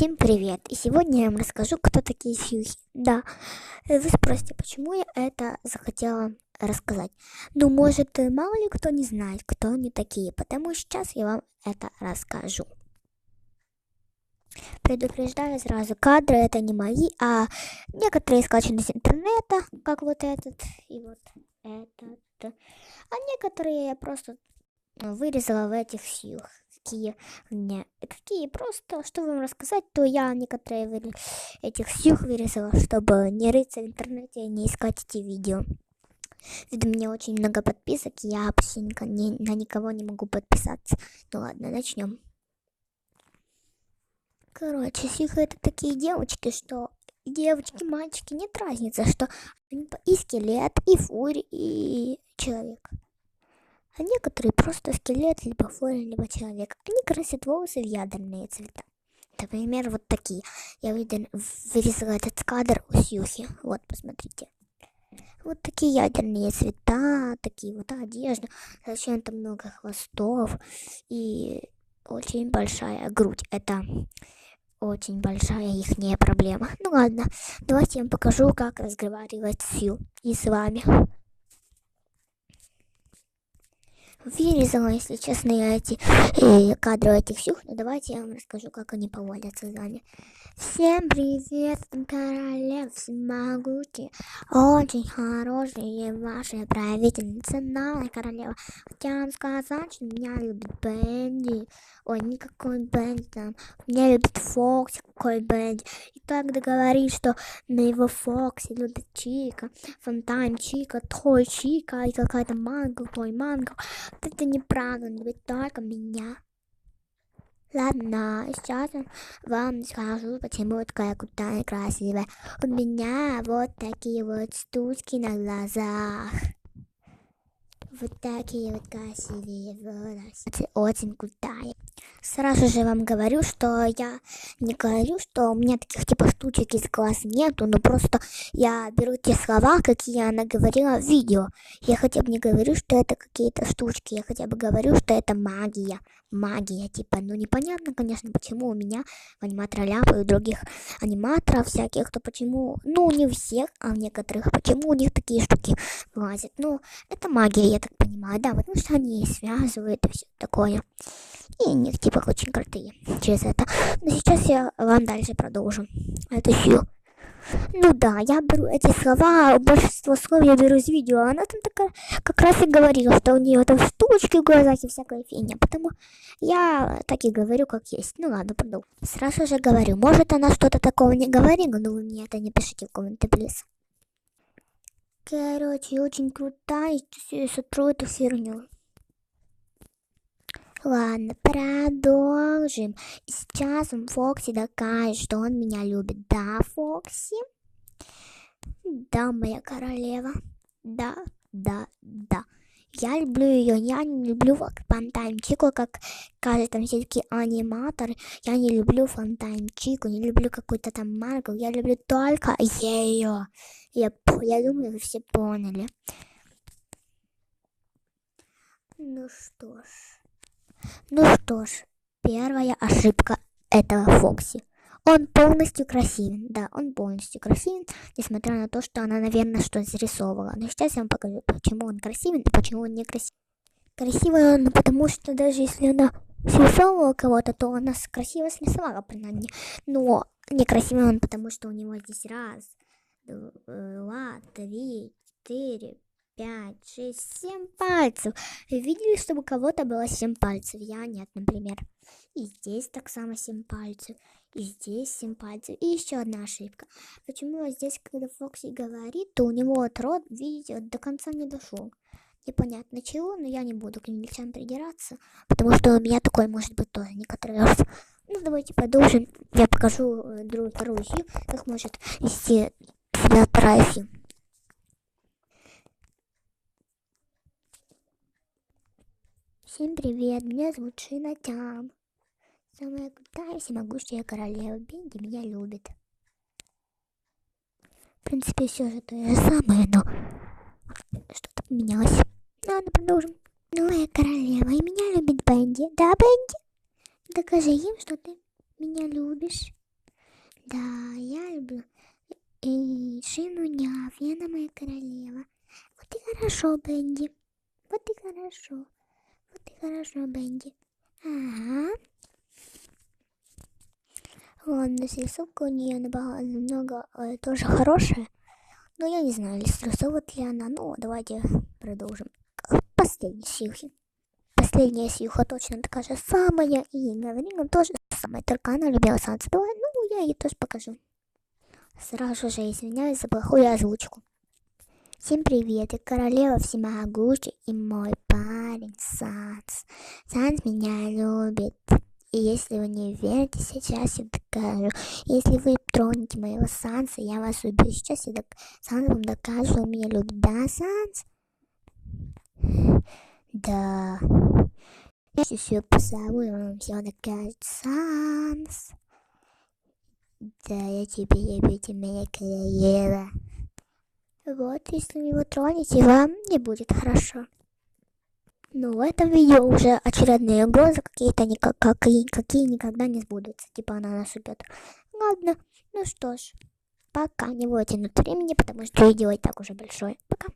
Всем привет! И сегодня я вам расскажу, кто такие сьюхи. Да, вы спросите, почему я это захотела рассказать. Ну, может, мало ли кто не знает, кто они такие, потому сейчас я вам это расскажу. Предупреждаю сразу, кадры это не мои, а некоторые скачаны с интернета, как вот этот и вот этот. А некоторые я просто вырезала в этих сьюх. Какие просто, что вам рассказать, то я некоторые этих сьюх вырезала, чтобы не рыться в интернете и не искать эти видео. Ведь у меня очень много подписок, и я почти на никого не могу подписаться. Ну ладно, начнем. Короче, сьюхи это такие девочки, что девочки, мальчики, нет разницы, что они и скелет, и фурий, и человек. А некоторые просто скелет, либо фурия, либо человек. Они красят волосы в ядерные цвета. Например, вот такие. Я вырезала этот кадр у Сьюхи. Вот, посмотрите. Вот такие ядерные цвета, такие вот одежда. Зачем-то много хвостов и очень большая грудь. Это очень большая ихняя проблема. Ну ладно, давайте я вам покажу, как разговаривать Сью и с вами. Вырезала, если честно, я эти кадры этих сюх, но давайте я вам расскажу, как они поводятся с вами. Всем привет, королев всемогущие, очень хорошие ваши правительницы, новая королева. Хотя вам сказать, что меня любит Бенди, ой, никакой Бенди там, меня любит Фокси, какой Бенди. И так договорит, что на его Фокси любит Чика, Фонтайн Чика, той Чика и какая-то манго, той манго. Это неправда, он любит только меня. Ладно, сейчас я вам скажу, почему я такая крутая и красивая. У меня вот такие вот штучки на глазах. Вот такие вот красивые волосы. Очень крутая. Сразу же вам говорю, что я не говорю, что у меня таких типа штучек из глаз нету, но просто я беру те слова, какие она говорила в видео. Я хотя бы не говорю, что это какие-то штучки, я хотя бы говорю, что это магия. Магия, типа, ну непонятно, конечно, почему у меня в аниматора Ляпа и у других аниматоров всяких, то почему, ну не у всех, а у некоторых, почему у них такие штуки влазят. Ну, это магия, я так понимаю, да, потому что они связывают и все такое. И они типа очень крутые через это. Но сейчас я вам дальше продолжу. Это Сью. Ну да, я беру эти слова, большинство слов я беру из видео, а она там такая, как раз и говорила, что у нее там штучки в глазах и всякая фигня, потому я так и говорю, как есть. Ну ладно, продолжу. Сразу же говорю, может она что-то такого не говорила, но вы мне это не пишите в комменты, плиз. Короче, очень крутая, и сотру эту херню. Ладно, продолжим. И сейчас Фокси докажет, что он меня любит. Да, Фокси? Да, моя королева. Да, да, да. Я люблю ее, я не люблю Фонтайн Чику, как кажется там все такие аниматоры. Я не люблю Фонтайн Чику, не люблю какую-то там Марку, я люблю только ее. Я думаю, вы все поняли. Ну что ж, первая ошибка этого Фокси. Он полностью красивен, да, он полностью красивен, несмотря на то, что она, наверное, что зарисовывала. Но сейчас я вам покажу, почему он красивен и почему он не красивый. Красивый он, потому что даже если она срисовывала кого-то, то она красиво срисовала, принаймні. Но некрасивый он, потому что у него здесь раз, два, три, четыре, 5, 6, 7 пальцев. Вы видели, чтобы у кого-то было 7 пальцев? Я нет, например. И здесь так само 7 пальцев. И здесь 7 пальцев. И еще одна ошибка. Почему здесь, когда Фокси говорит, то у него вот рот, видите, до конца не дошел. Непонятно чего, но я не буду к англичанам придираться, потому что у меня такой может быть тоже некоторые раз. Ну, давайте продолжим. Я покажу вторую сью, как может вести себя вторая сью. Всем привет, меня зовут Шина Тям. Самая крутая всемогущая королева Бенди меня любит. В принципе, все же то же самое, но что-то поменялось. Ладно, продолжим. Новая королева, и меня любит Бенди. Да, Бенди? Докажи им, что ты меня любишь. Да, я люблю и Шинуняв, и она моя королева. Вот и хорошо, Бенди. Вот и хорошо. Вот и хорошо, Бенди. Ага. Ладно, рисовка у нее намного тоже хорошая. Но я не знаю, рисовывает ли она. Ну, давайте продолжим. Последний сьюхи. Последняя сьюха точно такая же самая. И говорим тоже самое. Только она любила Санса. Давай, ну, я ей тоже покажу. Сразу же извиняюсь за плохую озвучку. Всем привет, я королева всемогущая и мой парень Санс. Санс меня любит. И если вы не верите, сейчас я докажу. Если вы тронете моего Санса, я вас убью. Сейчас я Санс вам докажу, он меня любит. Да, Санс? Да. Я все поцелую, он все докажет. Санс. Да, я тебе люблю, ты моя королева. Вот, если вы его тронете, вам не будет хорошо. Но в этом видео уже очередные угрозы какие-то какие никогда не сбудутся. Типа она нас убьет. Ладно, ну что ж, пока не будет тянуть времени, потому что видео и так уже большое. Пока.